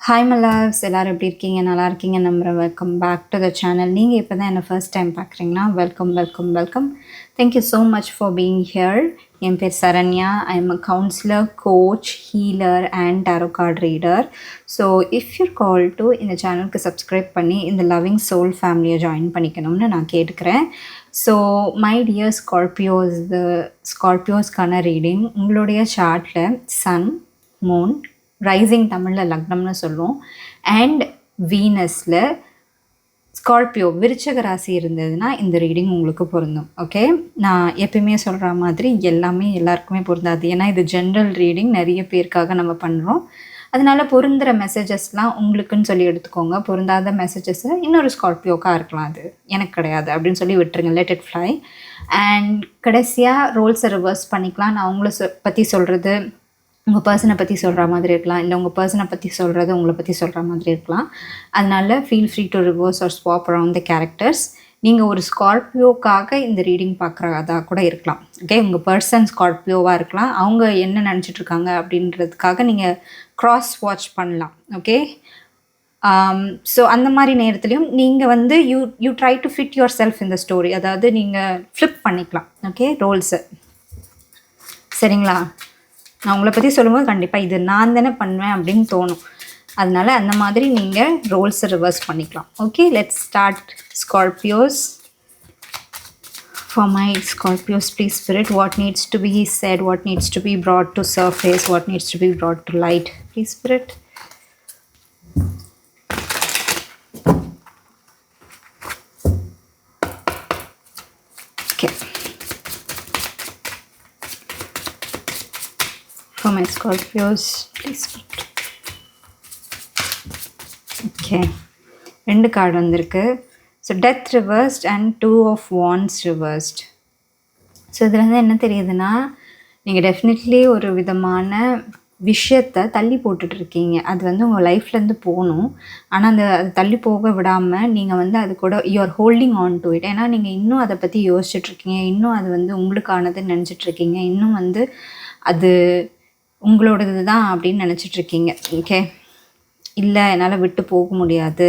Hi my loves, எல்லோரும் எப்படி இருக்கீங்க? நல்லா இருக்கீங்க நம்புகிறேன். Welcome back to the channel. நீங்கள் இப்போ தான் என்னை ஃபர்ஸ்ட் டைம் பார்க்குறீங்கன்னா welcome welcome welcome. Thank you so much for being here. என் பேர் Saranya. I am a counsellor, coach, healer and tarot card reader. So if your call to இந்த சேனலுக்கு subscribe பண்ணி இந்த லவ்விங் சோல் ஃபேமிலியை ஜாயின் பண்ணிக்கணும்னு நான் கேட்டுக்கிறேன். ஸோ மை டியர் ஸ்கார்பியோஸ்க்கான ரீடிங் உங்களுடைய சார்ட்டில் சன், மூன், ரைசிங் தமிழில் லக்னம்னு சொல்லுவோம், அண்ட் வீனஸில் ஸ்கார்பியோ விருச்சக ராசி இருந்ததுன்னா இந்த ரீடிங் உங்களுக்கு பொருந்தும். ஓகே, நான் எப்பயுமே சொல்கிற மாதிரி எல்லாமே எல்லாருக்குமே பொருந்தாது. ஏன்னா இது ஜென்ரல் ரீடிங், நிறைய பேருக்காக நம்ம பண்ணுறோம். அதனால பொருந்துகிற மெசேஜஸ்லாம் உங்களுக்குன்னு சொல்லி எடுத்துக்கோங்க. பொருந்தாத மெசேஜஸை இன்னொரு ஸ்கார்பியோக்காக இருக்கலாம், அது எனக்கு கிடையாது அப்படின்னு சொல்லி விட்டுருங்க. Let it fly. அண்ட் கடைசியாக ரோல்ஸை ரிவர்ஸ் பண்ணிக்கலாம். நான் உங்களை பற்றி சொல்கிறது உங்கள் பர்சனை பற்றி சொல்கிற மாதிரி இருக்கலாம், இல்லை உங்கள் பர்சனை பற்றி சொல்கிறது உங்களை பற்றி சொல்கிற மாதிரி இருக்கலாம். அதனால் feel free to reverse or swap around the characters. நீங்கள் ஒரு ஸ்கார்பியோக்காக இந்த ரீடிங் பார்க்குறதா கூட இருக்கலாம். ஓகே, உங்கள் பர்சன் ஸ்கார்பியோவாக இருக்கலாம். அவங்க என்ன நினச்சிட்ருக்காங்க அப்படின்றதுக்காக நீங்கள் க்ராஸ் வாட்ச் பண்ணலாம். ஓகே, ஸோ அந்த மாதிரி நேரத்துலையும் நீங்கள் you try to fit your self இந்த ஸ்டோரி. அதாவது நீங்கள் ஃப்ளிப் பண்ணிக்கலாம். ஓகே, ரோல்ஸை. சரிங்களா? நான் உங்களை பற்றி சொல்லும்போது கண்டிப்பாக இது நான் தானே பண்ணுவேன் அப்படின்னு தோணும். அதனால் அந்த மாதிரி நீங்கள் ரோல்ஸை ரிவர்ஸ் பண்ணிக்கலாம். Okay, let's start. Scorpios, for my Scorpios, please spirit, what needs to be said, what needs to be brought to surface, what needs to be brought to light, please spirit. Okay, for my Scorpios, please spirit. Okay, ரெண்டு card வந்திருக்கு. So death reversed and 2 of Wands reversed. So இதுலேருந்து என்ன தெரியுதுன்னா, நீங்கள் definitely ஒரு விதமான விஷயத்தை தள்ளி போட்டுட்ருக்கீங்க. அது உங்கள் லைஃப்லேருந்து போகணும். ஆனால் அது தள்ளி போக விடாமல் நீங்கள் அது கூட you are holding on to it. ஏன்னா நீங்கள் இன்னும் அதை பற்றி யோசிச்சுட்ருக்கீங்க, இன்னும் அது உங்களுக்கானதுன்னு நினச்சிட்ருக்கீங்க, இன்னும் அது உங்களோடது தான் அப்படின்னு நினச்சிட்ருக்கீங்க. ஓகே, இல்லை என்னால் விட்டு போக முடியாது,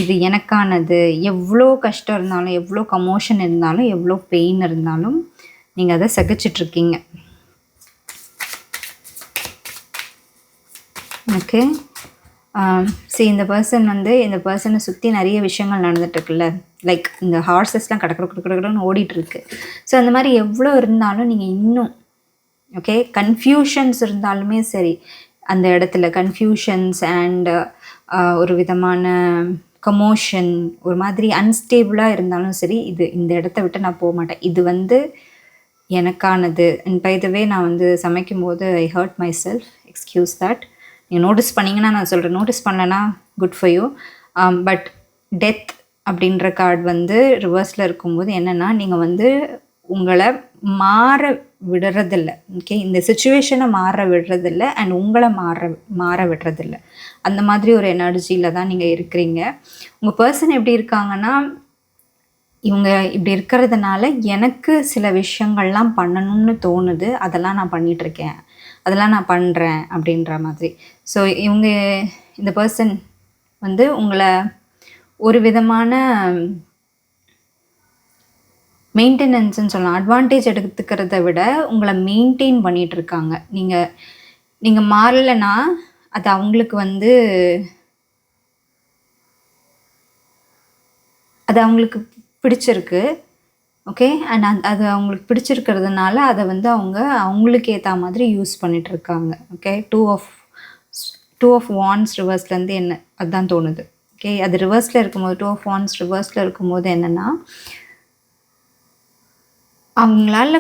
இது எனக்கானது. எவ்வளோ கஷ்டம் இருந்தாலும், எவ்வளோ கமோஷன் இருந்தாலும், எவ்வளோ பெயின் இருந்தாலும் நீங்கள் அதை சகிச்சிட்ருக்கீங்க. ஓகே, சரி, இந்த பர்சனை சுற்றி நிறைய விஷயங்கள் நடந்துகிட்ருக்குல்ல. லைக் இந்த ஹார்சஸ்லாம் கடற்கடன்னு ஓடிட்டுருக்கு. ஸோ அந்த மாதிரி எவ்வளோ இருந்தாலும் நீங்கள் இன்னும் ஓகே, கன்ஃபியூஷன்ஸ் இருந்தாலுமே சரி, அந்த இடத்துல கன்ஃபியூஷன்ஸ் அண்ட் ஒரு விதமான கமோஷன், ஒரு மாதிரி அன்ஸ்டேபிளாக இருந்தாலும் சரி, இந்த இடத்த விட்டு நான் போக மாட்டேன், இது எனக்கானது. அண்ட் பை த வே, நான் சமைக்கும் போது I heard my self, excuse that. நீங்கள் நோட்டீஸ் பண்ணிங்கன்னா நான் சொல்கிறேன், நோட்டீஸ் பண்ணலன்னா good for you. But death அப்படின்ற கார்டு ரிவர்ஸில் இருக்கும்போது என்னென்னா, நீங்கள் உங்களை மாற விடுறதில்ல. ஓகே, இந்த சுச்சுவேஷனை மாற விடுறதில்ல அண்ட் உங்களை மாற விடுறதில்ல. அந்த மாதிரி ஒரு எனர்ஜியில் தான் நீங்கள் இருக்கிறீங்க. உங்கள் பர்சன் எப்படி இருக்காங்கன்னா, இவங்க இப்படி இருக்கிறதுனால எனக்கு சில விஷயங்கள்லாம் பண்ணணும்னு தோணுது, அதெல்லாம் நான் பண்ணிகிட்ருக்கேன், அதெல்லாம் நான் பண்ணுறேன் அப்படின்ற மாதிரி. ஸோ இந்த பர்சன் உங்களை ஒரு விதமான மெயின்டெனன்ஸ்ன்னு சொல்லலாம், அட்வான்டேஜ் எடுத்துக்கிறத விட உங்களை மெயின்டைன் பண்ணிகிட்ருக்காங்க. நீங்கள் மாறலைன்னா அது அவங்களுக்கு அது அவங்களுக்கு பிடிச்சிருக்கு. ஓகே, அண்ட் அது அவங்களுக்கு பிடிச்சிருக்கிறதுனால அதை அவங்களுக்கு ஏற்ற மாதிரி யூஸ் பண்ணிகிட்ருக்காங்க. ஓகே, 2 of Wands ரிவர்ஸ்லேருந்து அதுதான் தோணுது. ஓகே, அது ரிவர்ஸில் இருக்கும்போது 2 of Wands ரிவர்ஸில் இருக்கும்போது என்னென்னா, அவங்களால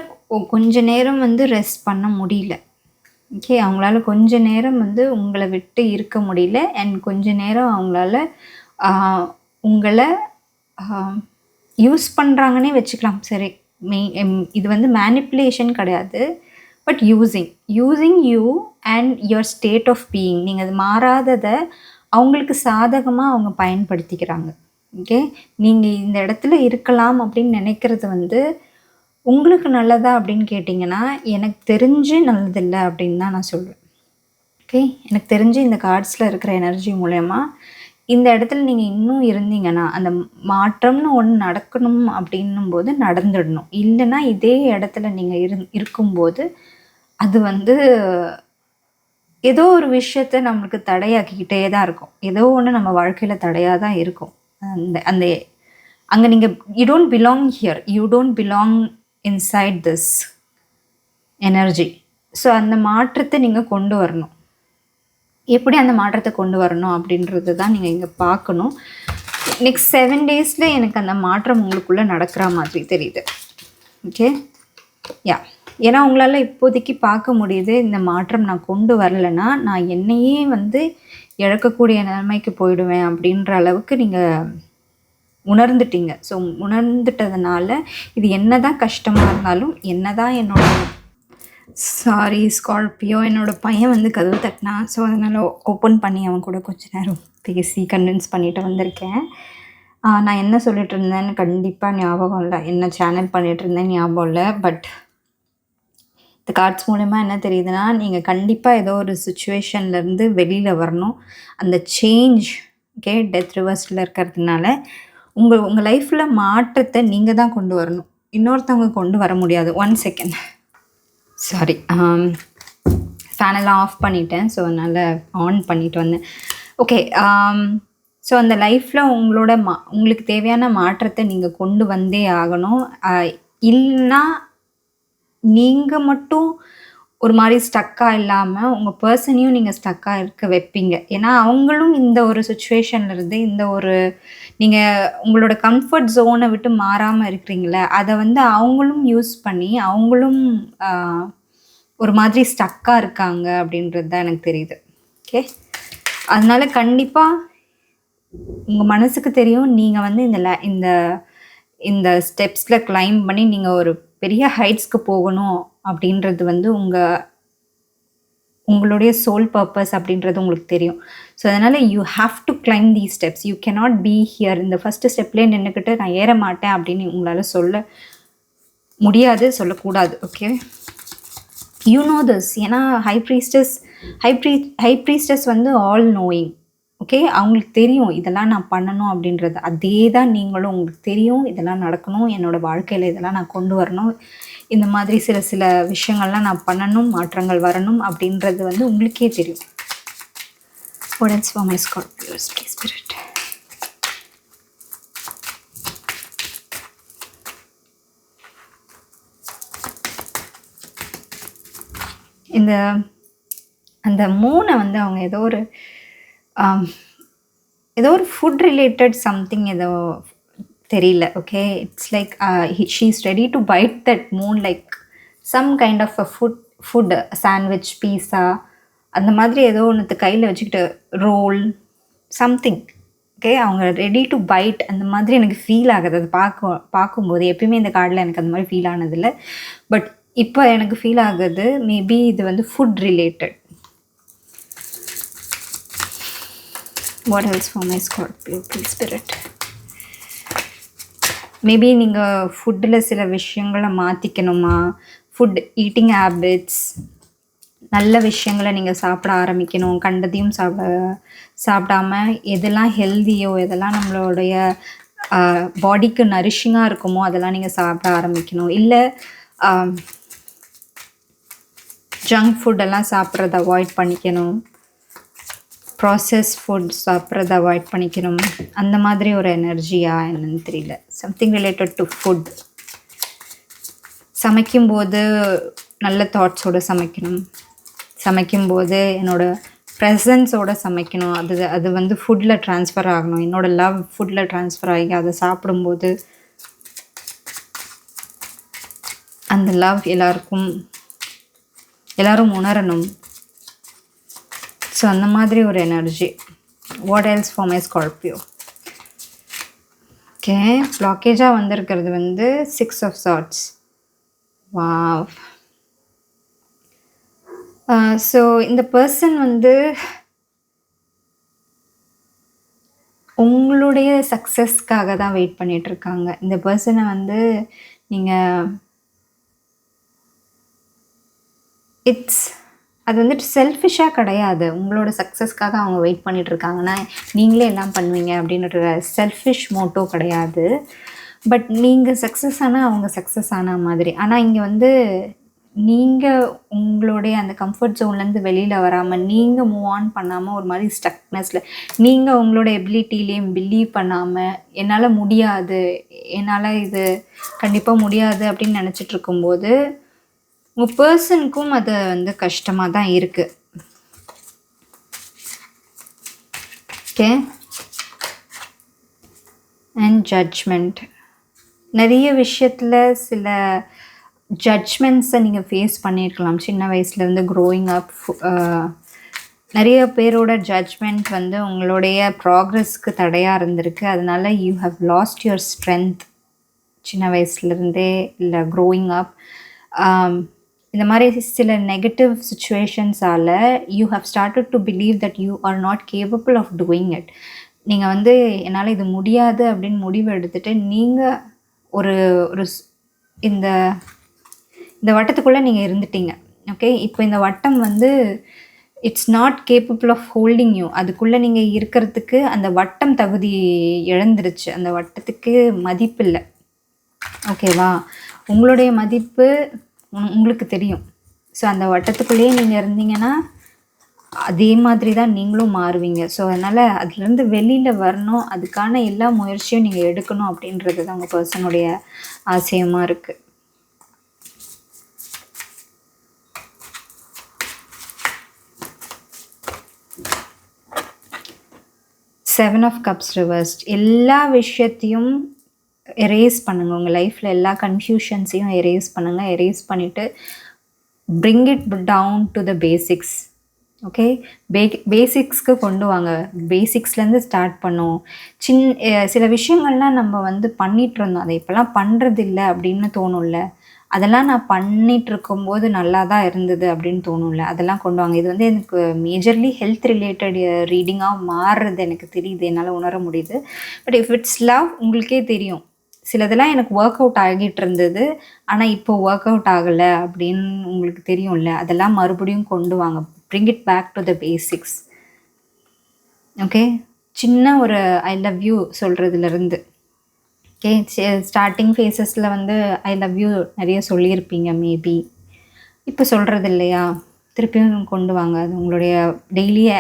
கொஞ்ச நேரம் ரெஸ்ட் பண்ண முடியல. ஓகே, அவங்களால கொஞ்ச நேரம் உங்களை விட்டு இருக்க முடியல. அண்ட் கொஞ்ச நேரம் அவங்களால உங்களை யூஸ் பண்ணுறாங்கன்னே வச்சுக்கலாம். சரி, இது மேனிப்புலேஷன் கிடையாது, but using you and your state of being. நீங்கள் அது மாறாததை அவங்களுக்கு சாதகமாக அவங்க பயன்படுத்திக்கிறாங்க. ஓகே, நீங்கள் இந்த இடத்துல இருக்கலாம் அப்படின்னு நினைக்கிறது உங்களுக்கு நல்லதா அப்படின்னு கேட்டிங்கன்னா, எனக்கு தெரிஞ்சு நல்லதில்லை அப்படின்னு தான் நான் சொல்வேன். ஓகே, எனக்கு தெரிஞ்சு இந்த கார்ட்ஸில் இருக்கிற எனர்ஜி மூலயமா இந்த இடத்துல நீங்கள் இன்னும் இருந்தீங்கன்னா அந்த மாற்றம்னு ஒன்று நடக்கணும் அப்படின்னும் போது நடந்துடணும். இல்லைன்னா இதே இடத்துல நீங்கள் இருக்கும்போது அது வந்து ஏதோ ஒரு விஷயத்த நம்மளுக்கு தடையாக்கிக்கிட்டே தான் இருக்கும். ஏதோ ஒன்று நம்ம வாழ்க்கையில் தடையாக தான் இருக்கும். அந்த அந்த அங்கே நீங்கள் you don't belong here, you don't belong inside this energy. So அந்த மாற்றத்தை நீங்கள் கொண்டு வரணும். எப்படி அந்த மாற்றத்தை கொண்டு வரணும் அப்படின்றது தான் நீங்கள் இங்கே பார்க்கணும். நெக்ஸ்ட் 7 டேஸில் எனக்கு அந்த மாற்றம் உங்களுக்குள்ளே நடக்கிற மாதிரி தெரியுது. ஓகே, யா, ஏன்னா உங்களால் இப்போதைக்கு பார்க்க முடியுது இந்த மாற்றம் நான் கொண்டு வரலைன்னா நான் என்னையே வந்து இழக்கக்கூடிய நிலைமைக்கு போயிடுவேன் அப்படின்ற அளவுக்கு நீங்கள் உணர்ந்துட்டீங்க. ஸோ உணர்ந்துட்டதுனால இது என்ன தான் கஷ்டமாக இருந்தாலும், என்ன தான் என்னோட சாரி ஸ்கார்பியோ, என்னோடய பையன் வந்து கதவு தட்டினான். ஸோ அதனால் ஓப்பன் பண்ணி அவன் கூட கொஞ்ச நேரம் பேசி கன்வின்ஸ் பண்ணிட்டு வந்திருக்கேன். நான் என்ன சொல்லிட்டு இருந்தேன்னு கண்டிப்பாக ஞாபகம் இல்லை, என்ன சேனல் பண்ணிகிட்டு இருந்தேன் ஞாபகம் இல்லை. பட் இந்த கார்ட்ஸ் மூலமா என்ன தெரியுதுன்னா, நீங்கள் கண்டிப்பாக ஏதோ ஒரு சுச்சுவேஷன்லேருந்து வெளியில் வரணும். அந்த சேஞ்ச், ஓகே, டெத் ரிவர்ஸில் இருக்கிறதுனால உங்கள் லைஃப்பில் மாற்றத்தை நீங்கள் தான் கொண்டு வரணும், இன்னொருத்தவங்க கொண்டு வர முடியாது. 1 செகண்ட், சாரி, ஃபேனெல்லாம் ஆஃப் பண்ணிட்டேன். ஸோ அதனால் ஆன் பண்ணிட்டு வந்தேன். ஓகே, ஸோ அந்த லைஃப்பில் உங்களுக்கு தேவையான மாற்றத்தை நீங்கள் கொண்டு வந்தே ஆகணும். இல்லைன்னா நீங்கள் மட்டும் ஒரு மாதிரி ஸ்டக்காக இல்லாமல் உங்கள் பர்சனையும் நீங்கள் ஸ்டக்காக இருக்க வைப்பீங்க. ஏன்னா அவங்களும் இந்த ஒரு சுச்சுவேஷன்லேருந்து இந்த ஒரு நீங்கள் உங்களோட கம்ஃபர்ட் ஜோனை விட்டு மாறாமல் இருக்கிறீங்களே, அதை வந்து அவங்களும் யூஸ் பண்ணி அவங்களும் ஒரு மாதிரி ஸ்டக்காக இருக்காங்க அப்படின்றது தான் எனக்கு தெரியுது. ஓகே, அதனால கண்டிப்பாக உங்கள் மனசுக்கு தெரியும் நீங்கள் வந்து இந்த இந்த ஸ்டெப்ஸில் கிளைம் பண்ணி நீங்கள் ஒரு பெரிய ஹைட்ஸ்க்கு போகணும் அப்படின்றது வந்து உங்களுடைய சோல் பர்பஸ் அப்படின்றது உங்களுக்கு தெரியும். ஸோ அதனால் you have to claim these steps. You cannot be here இந்த ஃபஸ்ட்டு ஸ்டெப்லேயே நின்றுக்கிட்டு நான் ஏற மாட்டேன் அப்படின்னு உங்களால் சொல்ல முடியாது, சொல்லக்கூடாது. Okay, you know this. ஏன்னா ஹை ப்ரீஸ்டஸ் வந்து ஆல் நோயிங். ஓகே, அவங்களுக்கு தெரியும் இதெல்லாம் நான் பண்ணணும் அப்படின்றது. அதே தான் நீங்களும், உங்களுக்கு தெரியும் இதெல்லாம் நடக்கணும், என்னோடய வாழ்க்கையில் இதெல்லாம் நான் கொண்டு வரணும், இந்த மாதிரி சில விஷயங்கள்லாம் நான் பண்ணணும், மாற்றங்கள் வரணும் அப்படின்றது வந்து உங்களுக்கே தெரியும். What else for my Scorpios, please spirit? அந்த மூணை வந்து அவங்க ஏதோ ஒரு ஃபுட் ரிலேட்டட் சம்திங் ஏதோ தெரியல. Okay, it's like she is ready to bite that moon like some kind of a food sandwich, pizza, அந்த மாதிரி ஏதோ ஒன்று கையில் வச்சுக்கிட்டு ரோல் சம்திங். ஓகே, அவங்க ரெடி டு பைட் அந்த மாதிரி எனக்கு ஃபீல் ஆகுது. அது பார்க்கும்போது எப்பயுமே இந்த கார்டில் எனக்கு அந்த மாதிரி ஃபீல் ஆனதில்லை. பட் இப்போ எனக்கு ஃபீல் ஆகுது மேபி இது வந்து food related. What else for my Scorpio, please spirit? Maybe நீங்கள் ஃபுட்டில் சில விஷயங்களை மாற்றிக்கணுமா, ஃபுட் ஈட்டிங் ஹேபிட்ஸ், நல்ல விஷயங்களை நீங்கள் சாப்பிட ஆரம்பிக்கணும். கண்டதையும் சாப்பிடாம எதெல்லாம் ஹெல்தியோ, எதெல்லாம் நம்மளுடைய பாடிக்கு நரிஷிங்காக இருக்குமோ அதெல்லாம் நீங்கள் சாப்பிட ஆரம்பிக்கணும். இல்லை ஜங்க் ஃபுட்டெல்லாம் சாப்பிட்றத அவாய்ட் பண்ணிக்கணும், ப்ராசஸ் ஃபுட் சாப்பிட்றத அவாய்ட் பண்ணிக்கணும். அந்த மாதிரி ஒரு எனர்ஜியா என்னன்னு தெரியல. Something related to food. சமைக்கும்போது நல்ல தாட்ஸோடு சமைக்கணும், சமைக்கும்போது என்னோடய ப்ரெசன்ஸோடு சமைக்கணும். அது வந்து ஃபுட்டில் ட்ரான்ஸ்ஃபர் ஆகணும், என்னோடய லவ் ஃபுட்டில் ட்ரான்ஸ்ஃபர் ஆகி அதை சாப்பிடும்போது அந்த லவ் எல்லோரும் உணரணும். ஸோ அந்த மாதிரி ஒரு energy. What else for my Scorpio? Okay, பிளாக்கேஜாக வந்திருக்கிறது வந்து 6 of Swords. வாவ். ஸோ இந்த பர்சன் வந்து உங்களுடைய சக்ஸஸ்க்காக தான் வெயிட் பண்ணிகிட்ருக்காங்க. இந்த பர்சனை வந்து நீங்கள் அது வந்துட்டு செல்ஃபிஷாக கிடையாது. உங்களோட சக்ஸஸ்க்காக அவங்க வெயிட் பண்ணிட்டு இருக்காங்கன்னா, நீங்களே எல்லாம் பண்ணுவீங்க அப்படின்ற செல்ஃபிஷ் மோட்டோ கிடையாது. பட் நீங்கள் சக்ஸஸ் ஆனால் அவங்க சக்ஸஸ் ஆன மாதிரி. ஆனால் இங்கே வந்து நீங்கள் உங்களுடைய அந்த கம்ஃபர்ட் ஜோன்லேருந்து வெளியில் வராமல், நீங்கள் மூவ் ஆன் பண்ணாமல் ஒரு மாதிரி ஸ்டக்னஸில், நீங்கள் உங்களோட எபிலிட்டிலேயும் பிலீவ் பண்ணாமல், என்னால் முடியாது, என்னால் இது கண்டிப்பாக முடியாது அப்படின்னு நினச்சிட்டு இருக்கும்போது உங்கள் பர்சனுக்கும் அது வந்து கஷ்டமாக தான் இருக்குது. ஓகே. And judgment. நிறைய விஷயத்தில் சில ஜட்ஜ்மெண்ட்ஸை நீங்கள் ஃபேஸ் பண்ணியிருக்கலாம் சின்ன வயசுலேருந்து க்ரோயிங் அப். நிறைய பேரோட ஜட்ஜ்மெண்ட் வந்து உங்களுடைய ப்ராக்ரெஸ்க்கு தடையாக இருந்திருக்கு. அதனால you have lost your strength சின்ன வயசுலேருந்தே, இல்லை க்ரோயிங் அப். இந்த மாதிரி சில நெகட்டிவ் சுச்சுவேஷன்ஸால் you have started to believe that you are not capable of doing it. நீங்கள் வந்து என்னால் இது முடியாது அப்படின்னு முடிவு எடுத்துகிட்டு நீங்கள் ஒரு ஒரு இந்த இந்த வட்டத்துக்குள்ளே நீங்கள் இருந்துட்டீங்க. ஓகே. இப்போ இந்த வட்டம் வந்து it's not capable of holding you. அதுக்குள்ளே நீங்கள் இருக்கிறதுக்கு அந்த வட்டம் தகுதி இழந்துருச்சு. அந்த வட்டத்துக்கு மதிப்பு இல்லை. ஓகேவா? உங்களுடைய மதிப்பு உங்களுக்கு தெரியும். ஸோ அந்த வட்டத்துக்குள்ளேயே நீங்கள் இருந்தீங்கன்னா அதே மாதிரி தான் நீங்களும் மாறுவீங்க. ஸோ அதனால் அதுலேருந்து வெளியில் வரணும், அதுக்கான எல்லா முயற்சியும் நீங்கள் எடுக்கணும் அப்படின்றது தான் உங்கள் பர்சனுடைய ஆசையமாக இருக்குது. Seven of cups reversed. எல்லா விஷயத்தையும் எரேஸ் பண்ணுங்கள். உங்கள் லைஃப்பில் எல்லா கன்ஃபியூஷன்ஸையும் எரேஸ் பண்ணுங்கள். எரேஸ் பண்ணிவிட்டு bring it down to the basics. Okay. பேசிக்ஸ்க்கு கொண்டு வாங்க. பேசிக்ஸ்லேருந்து ஸ்டார்ட் பண்ணுவோம். சில விஷயங்கள்லாம் நம்ம வந்து பண்ணிகிட்டு இருந்தோம், அதை இப்போலாம் பண்ணுறதில்ல அப்படின்னு தோணும்ல. அதெல்லாம் நான் பண்ணிகிட்டு இருக்கும்போது நல்லா தான் இருந்தது அப்படின்னு தோணும்ல, அதெல்லாம் கொண்டு வாங்க. இது வந்து எனக்கு மேஜர்லி ஹெல்த் ரிலேட்டட் ரீடிங்காக மாறுறது எனக்கு தெரியுது, என்னால் உணர முடியுது. பட் இஃப் இட்ஸ் லவ், உங்களுக்கே தெரியும் சிலதெல்லாம் எனக்கு ஒர்க் அவுட் ஆகிட்டு இருந்தது, ஆனால் இப்போ ஒர்க் அவுட் ஆகலை அப்படின்னு உங்களுக்கு தெரியும்ல. அதெல்லாம் மறுபடியும் கொண்டு வாங்க. bring it back to the basics. Okay. சின்ன ஒரு ஐ லவ் யூ சொல்கிறதுலேருந்து. ஓகே. ஸ்டார்டிங் ஃபேஸஸில் வந்து ஐ லவ் யூ நிறைய சொல்லியிருப்பீங்க மேபி. இப்போ சொல்கிறது இல்லையா? திருப்பியும் கொண்டு வாங்க. அது உங்களுடைய டெய்லியை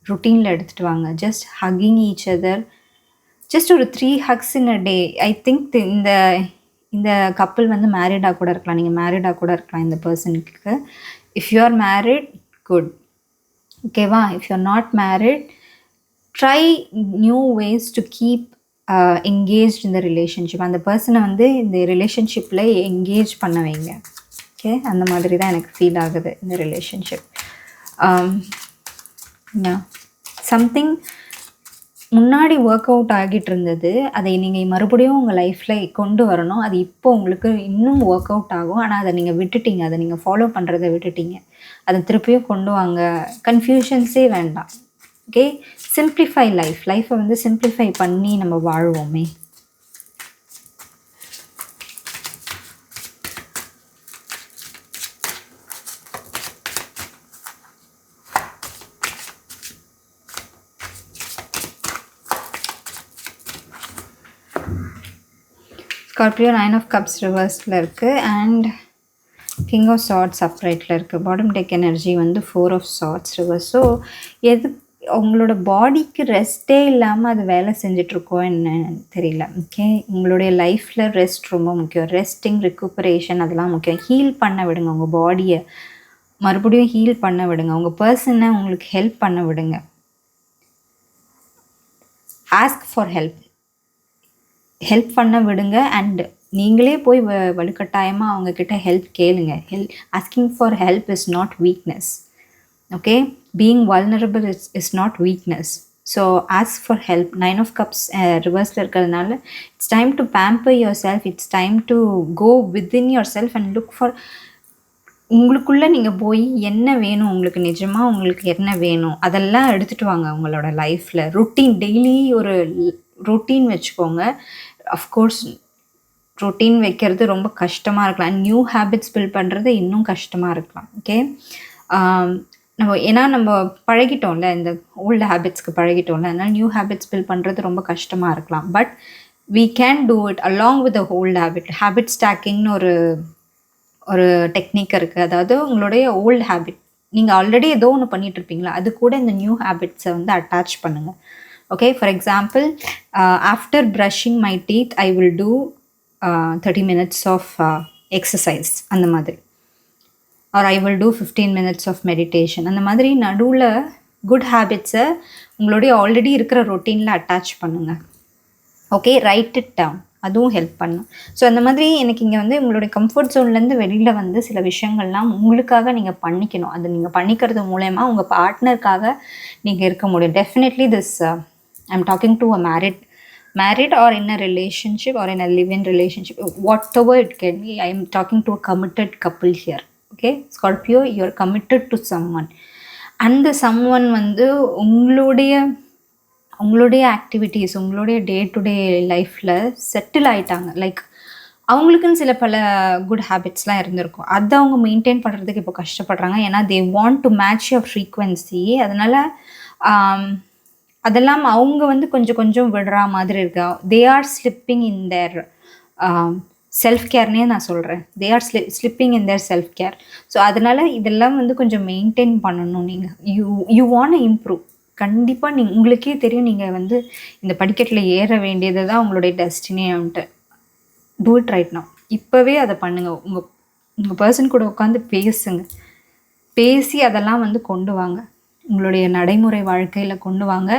ருட்டீனில் எடுத்துகிட்டு வாங்க. Just hugging each other. Just ஒரு 3 hugs in a day. I think இந்த கப்பிள் வந்து மேரிடாக கூட இருக்கலாம். நீங்கள் மேரிடாக கூட இருக்கலாம் இந்த பர்சனுக்கு. If you are married, good. ஓகேவா? If you are not married, try new ways to keep engaged இந்த ரிலேஷன்ஷிப். அந்த பர்சனை வந்து இந்த ரிலேஷன்ஷிப்பில் என்கேஜ் பண்ண வைங்க. ஓகே. அந்த மாதிரி தான் எனக்கு ஃபீல் ஆகுது இந்த ரிலேஷன்ஷிப். சம்திங் முன்னாடி ஒர்க் அவுட் ஆகிட்டு இருந்தது, அதை நீங்கள் மறுபடியும் உங்கள் லைஃப்பில் கொண்டு வரணும். அது இப்போ உங்களுக்கு இன்னும் ஒர்க் அவுட் ஆகும். ஆனால் அதை நீங்கள் விட்டுட்டீங்க, அதை நீங்கள் ஃபாலோ பண்ணுறதை விட்டுட்டீங்க. அதை திருப்பியும் கொண்டு வாங்க. கன்ஃபியூஷன்ஸே வேண்டாம். ஓகே. சிம்பிளிஃபை லைஃப்பை வந்து சிம்பிளிஃபை பண்ணி நம்ம வாழ்வோமே. ஸ்கார்பியோ 9 ஆஃப் கப்ஸ் ரிவர்ஸில் இருக்குது அண்ட் கிங் ஆஃப் சார்ட்ஸ் அப்ரைட்டில் இருக்குது. பாட்டம் டெக் எனர்ஜி வந்து 4 ஆஃப் சார்ட்ஸ் ரிவர்ஸ். ஸோ உங்களோட பாடிக்கு ரெஸ்ட்டே இல்லாமல் அது வேலை செஞ்சிட்ருக்கோ என்னன்னு தெரியல. ஓகே. உங்களுடைய லைஃப்பில் ரெஸ்ட் ரொம்ப முக்கியம். ரெஸ்டிங், ரெக்குப்பரேஷன் அதெல்லாம் முக்கியம். ஹீல் பண்ண விடுங்க. உங்கள் பாடியை மறுபடியும் ஹீல் பண்ண விடுங்க. உங்கள் பர்சனை உங்களுக்கு ஹெல்ப் பண்ண விடுங்க. ஆஸ்க் ஃபார் ஹெல்ப் பண்ண விடுங்க. அண்ட் நீங்களே போய் வலுக்கட்டாயமாக அவங்கக்கிட்ட ஹெல்ப் கேளுங்க. Asking for help is not weakness. Okay. Being vulnerable is not weakness. So ask for help. 9 of cups ரிவர்ஸில் இருக்கிறதுனால it's time to pamper yourself. It's time to go within yourself and look for உங்களுக்குள்ளே நீங்கள் போய் என்ன வேணும், உங்களுக்கு நிஜமாக உங்களுக்கு என்ன வேணும் அதெல்லாம் எடுத்துகிட்டு வாங்க. உங்களோட லைஃப்பில் ரொட்டீன், டெய்லி ஒரு ரொட்டீன் வச்சுக்கோங்க. அஃப்கோர்ஸ் ரொட்டீன் வைக்கிறது ரொம்ப கஷ்டமாக இருக்கலாம். நியூ ஹேபிட்ஸ் பில்ட் பண்ணுறது இன்னும் கஷ்டமாக இருக்கலாம். ஓகே. நம்ம பழகிட்டோம்ல, இந்த ஓல்டு ஹேபிட்ஸ்க்கு பழகிட்டோம்ல, அதனால் நியூ ஹேபிட்ஸ் பில்ட் பண்ணுறது ரொம்ப கஷ்டமாக இருக்கலாம். But we can do it along with the old habit ஸ்டாக்கிங்னு ஒரு டெக்னிக் இருக்குது. அதாவது உங்களுடைய ஓல்டு ஹேபிட் நீங்கள் ஆல்ரெடி ஏதோ ஒன்று பண்ணிகிட்ருப்பீங்களா, அது கூட இந்த நியூ ஹேபிட்ஸை வந்து அட்டாச் பண்ணுங்கள். Okay, for example, after brushing my teeth I will do 30 minutes of exercise, அந்த மாதிரி. Or I will do 15 minutes of meditation. அந்த மாதிரி நடுவில் குட் ஹேபிட்ஸை உங்களுடைய ஆல்ரெடி இருக்கிற ரொட்டீனில் அட்டாச் பண்ணுங்கள். ஓகே, ரைட் இட் டவுன், அதுவும் ஹெல்ப் பண்ணும். ஸோ அந்த மாதிரி எனக்கு இங்கே வந்து உங்களுடைய கம்ஃபர்ட் ஜோன்லேருந்து வெளியில் வந்து சில விஷயங்கள்லாம் உங்களுக்காக நீங்கள் பண்ணிக்கணும். அது நீங்கள் பண்ணிக்கிறது மூலயமா உங்கள் பார்ட்னருக்காக நீங்கள் இருக்க முடியும். Definitely this I am talking to a married or in a relationship or in a live-in relationship, whatever it can be. I am talking to a committed couple here. Okay, Scorpio, you are committed to someone, and the someone வந்து உங்களுடைய activities, உங்களுடைய day to day லைஃப்பில் settle ஆகிட்டாங்க. Like அவங்களுக்குன்னு சில பல good ஹேபிட்ஸ்லாம் இருந்திருக்கும், அதை அவங்க மெயின்டைன் பண்ணுறதுக்கு இப்போ கஷ்டப்படுறாங்க. ஏன்னா they want to match your frequency. அதனால் அதெல்லாம் அவங்க வந்து கொஞ்சம் கொஞ்சம் விடுற மாதிரி இருக்கா. They are slipping in their self கேர்னே நான் சொல்கிறேன். They are slipping in their self care. So அதனால் இதெல்லாம் வந்து கொஞ்சம் மெயின்டைன் பண்ணணும். நீங்கள் யூ வாண்ட் இம்ப்ரூவ். கண்டிப்பாக உங்களுக்கே தெரியும், நீங்கள் வந்து இந்த படிக்கட்டில் ஏற வேண்டியது தான் உங்களுடைய டெஸ்டினின்ட்டு. Do it right now. இப்போவே அதை பண்ணுங்கள். உங்கள் பர்சன் கூட உட்காந்து பேசி அதெல்லாம் வந்து கொண்டு வாங்க, உங்களுடைய நடைமுறை வாழ்க்கையில் கொண்டு வாங்க.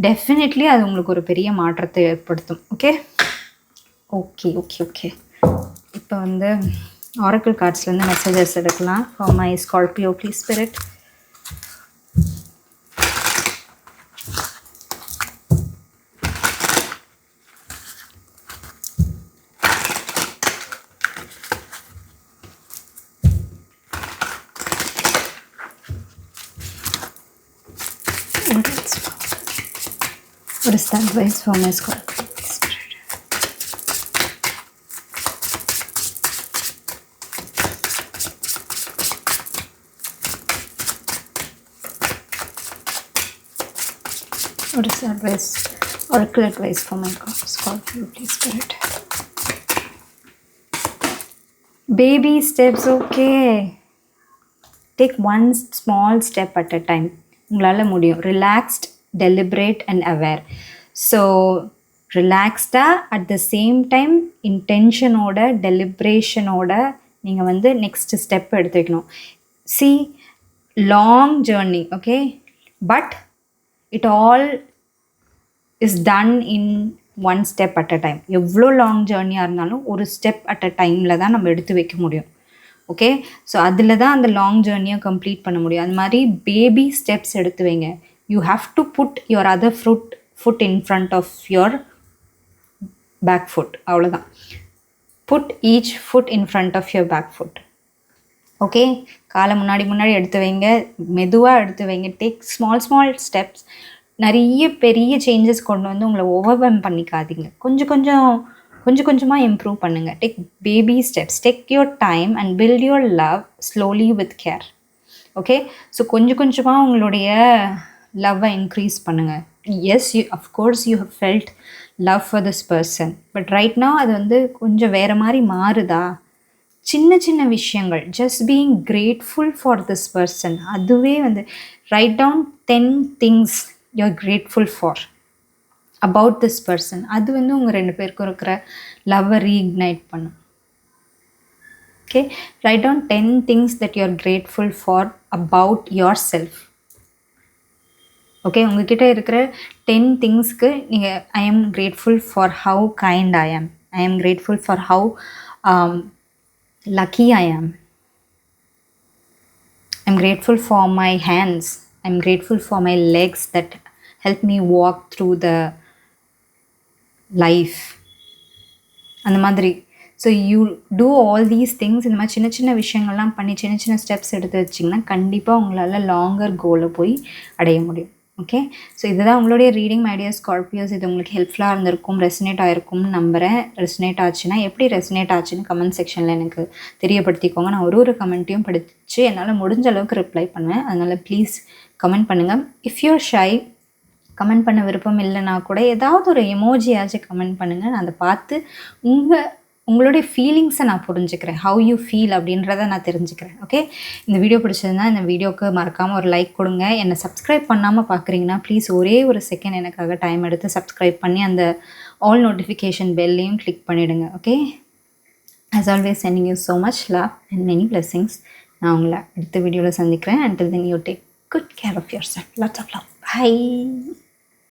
டெஃபினெட்லி அது உங்களுக்கு ஒரு பெரிய மாற்றத்தை ஏற்படுத்தும். ஓகே ஓகே ஓகே ஓகே இப்போ வந்து ஆரக்கிள் கார்ட்ஸ்லேருந்து மெசேஜஸ் எடுக்கலாம். For my Scorpio please spirit. What is the advice for my Scorpio? What is the advice, oracle advice for my Scorpio, please Spirit? Baby steps, okay. Take one small step at a time. உங்களால் முடியும். Relaxed, deliberate and aware. So ரிலாக்ஸ்டாக at the same time இன்டென்ஷனோட டெலிப்ரேஷனோட நீங்கள் வந்து next step எடுத்து வைக்கணும். C, long journey, okay, but it all is done in one step at a time. எவ்வளோ long ஜேர்னியாக இருந்தாலும் ஒரு ஸ்டெப் அட் அ டைமில் தான் நம்ம எடுத்து வைக்க முடியும். ஓகே, ஸோ அதில் தான் அந்த லாங் ஜேர்னியை கம்ப்ளீட் பண்ண முடியும். அது மாதிரி பேபி ஸ்டெப்ஸ் எடுத்து வைங்க. You have to put your other foot in front of your back foot. அவ்வளோதான். Put each foot in front of your back foot. Okay, காலை முன்னாடி எடுத்து வைங்க, மெதுவாக எடுத்து வைங்க. Take small steps. நிறைய பெரிய சேஞ்சஸ் கொண்டு வந்து உங்களை ஓவர்வெல்ம் பண்ணிக்காதீங்க. கொஞ்சம் கொஞ்சமாக இம்ப்ரூவ் பண்ணுங்கள். Take baby steps. Take your time and build your love slowly with care. Okay, so கொஞ்சமாக உங்களுடைய லவ்வை இன்க்ரீஸ் பண்ணுங்கள். Yes, of course you have felt love for this person, but right now அது வந்து கொஞ்சம் வேறு மாதிரி மாறுதா. சின்ன விஷயங்கள், just being grateful for this person, அதுவே வந்து write down 10 things you are grateful for about this person. அது வந்து உங்கள் 2 பேருக்கும் இருக்கிற லவ்வை ரீஇக்னைட் பண்ணும். Okay, write down 10 things that you are grateful for about yourself. Okay, உங்ககிட்ட இருக்கிற 10 திங்ஸ்க்கு நீங்கள் I am grateful for how kind I am, I am grateful for how lucky I am, I'm grateful for my hands, I'm grateful for my legs that help me walk through the life. அந்த மாதிரி. So you do all these things. இந்த மாதிரி சின்ன விஷயங்கள்லாம் பண்ணி சின்ன steps எடுத்து வச்சிங்கன்னா கண்டிப்பாக உங்களால் லாங்கர் கோலை போய் அடைய முடியும். ஓகே, ஸோ இதுதான் உங்களுடைய ரீடிங் மை டியர் ஸ்கார்பியோஸ். இது உங்களுக்கு ஹெல்ப்ஃபுல்லாக இருந்திருக்கும், ரெசனேட் ஆகிருக்கும்னு நம்புகிறேன். ரெசனேட் ஆச்சுன்னா எப்படி ரெசனேட் ஆச்சுன்னு கமெண்ட் செக்ஷனில் எனக்கு தெரியப்படுத்திக்கோங்க. நான் ஒரு கமெண்ட்டையும் படித்து என்னால் முடிஞ்ச அளவுக்கு ரிப்ளை பண்ணுவேன். அதனால் ப்ளீஸ் கமெண்ட் பண்ணுங்கள். இஃப் யூர் ஷை, கமெண்ட் பண்ண விருப்பம் இல்லைனா கூட ஏதாவது ஒரு எமோஜியாச்சும் கமெண்ட் பண்ணுங்கள். நான் அதை பார்த்து உங்களுடைய ஃபீலிங்ஸை நான் புரிஞ்சுக்கிறேன். ஹவ் யூ ஃபீல் அப்படின்றத நான் தெரிஞ்சுக்கிறேன். ஓகே, இந்த வீடியோ பிடிச்சதுன்னா இந்த வீடியோவுக்கு மறக்காமல் ஒரு லைக் கொடுங்க. என்னை சப்ஸ்கிரைப் பண்ணாமல் பார்க்குறீங்கன்னா ப்ளீஸ் ஒரே ஒரு செகண்ட் எனக்காக டைம் எடுத்து சப்ஸ்கிரைப் பண்ணி அந்த ஆல் நோட்டிஃபிகேஷன் பெல்லையும் கிளிக் பண்ணிவிடுங்க. Okay, as always sending you so much love and many blessings. நான் உங்களை அடுத்த வீடியோவில் சந்திக்கிறேன். Until then you take good care of yourself. Lots of love. Bye.